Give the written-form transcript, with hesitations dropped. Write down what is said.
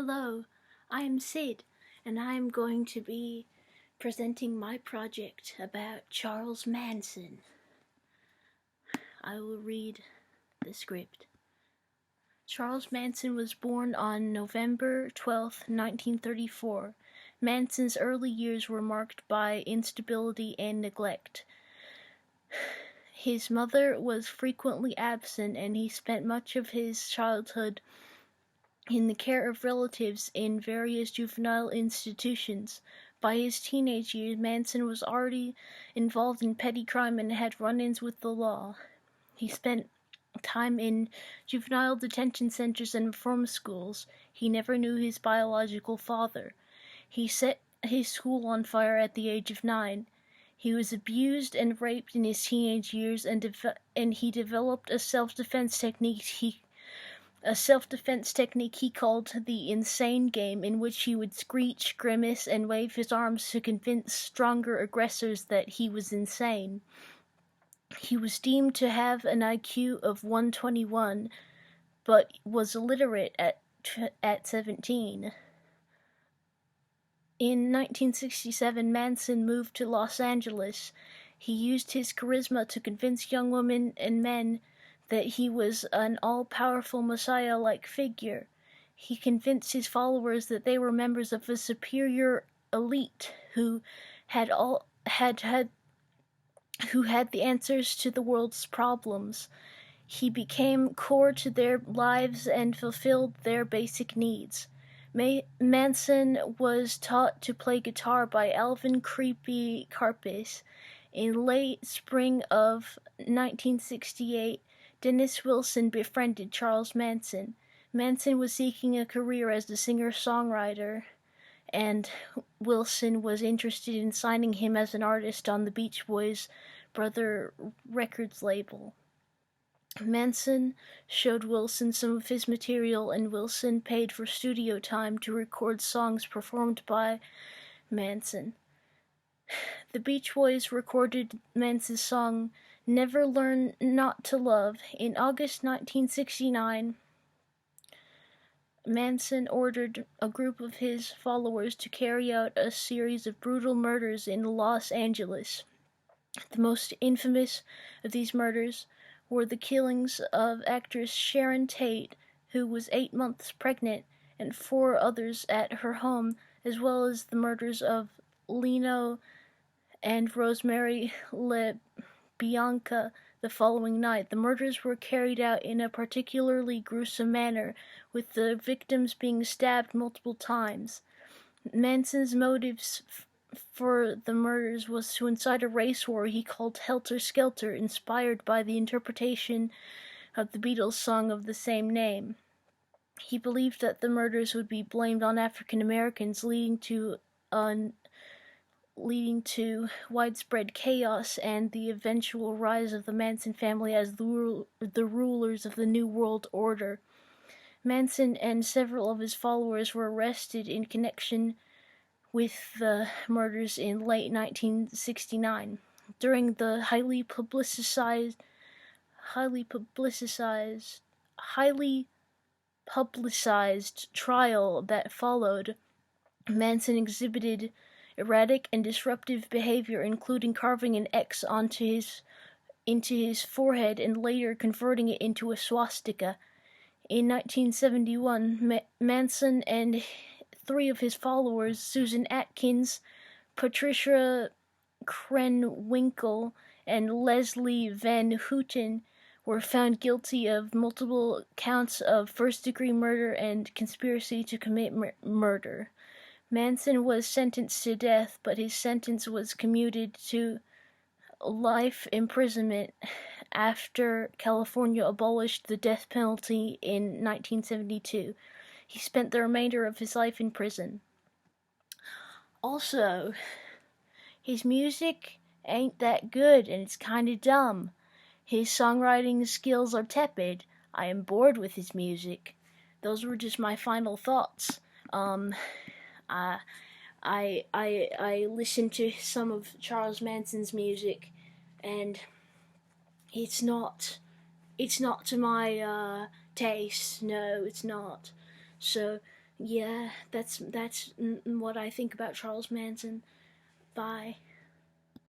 Hello, I am Sid, and I am going to be presenting my project about Charles Manson. I will read the script. Charles Manson was born on November 12, 1934. Manson's early years were marked by instability and neglect. His mother was frequently absent, and he spent much of his childhood in the care of relatives in various juvenile institutions. By his teenage years, Manson was already involved in petty crime and had run-ins with the law. He spent time in juvenile detention centers and reform schools. He never knew his biological father. He set his school on fire at the age of 9. He was abused and raped in his teenage years, and he developed a self-defense technique he called the insane game, in which he would screech, grimace, and wave his arms to convince stronger aggressors that he was insane. He was deemed to have an IQ of 121, but was illiterate at 17. In 1967, Manson moved to Los Angeles. He used his charisma to convince young women and men that he was an all-powerful Messiah-like figure. He convinced his followers that they were members of a superior elite who had the answers to the world's problems. He became core to their lives and fulfilled their basic needs. Manson was taught to play guitar by Alvin "Creepy" Karpis. In late spring of 1968, Dennis Wilson befriended Charles Manson. Manson was seeking a career as a singer-songwriter, and Wilson was interested in signing him as an artist on the Beach Boys' Brother Records label. Manson showed Wilson some of his material, and Wilson paid for studio time to record songs performed by Manson. The Beach Boys recorded Manson's song "Never Learn Not to Love." In August 1969, Manson ordered a group of his followers to carry out a series of brutal murders in Los Angeles. The most infamous of these murders were the killings of actress Sharon Tate, who was 8 months pregnant, and 4 others at her home, as well as the murders of Leno and Rosemary LeBianca the following night. The murders were carried out in a particularly gruesome manner, with the victims being stabbed multiple times. Manson's motives for the murders was to incite a race war he called Helter Skelter, inspired by the interpretation of the Beatles' song of the same name. He believed that the murders would be blamed on African Americans, leading to widespread chaos and the eventual rise of the Manson family as the rulers of the New World Order. Manson and several of his followers were arrested in connection with the murders in late 1969. During the highly publicized trial that followed, Manson exhibited erratic and disruptive behavior, including carving an X into his forehead and later converting it into a swastika. In 1971, Manson and 3 of his followers, Susan Atkins, Patricia Krenwinkel, and Leslie Van Houten, were found guilty of multiple counts of first-degree murder and conspiracy to commit murder. Manson was sentenced to death, but his sentence was commuted to life imprisonment after California abolished the death penalty in 1972. He spent the remainder of his life in prison. Also, his music ain't that good, and it's kinda dumb. His songwriting skills are tepid. I am bored with his music. Those were just my final thoughts. I listened to some of Charles Manson's music, and it's not to my taste. No, it's not. So Yeah, that's what I think about Charles Manson. Bye.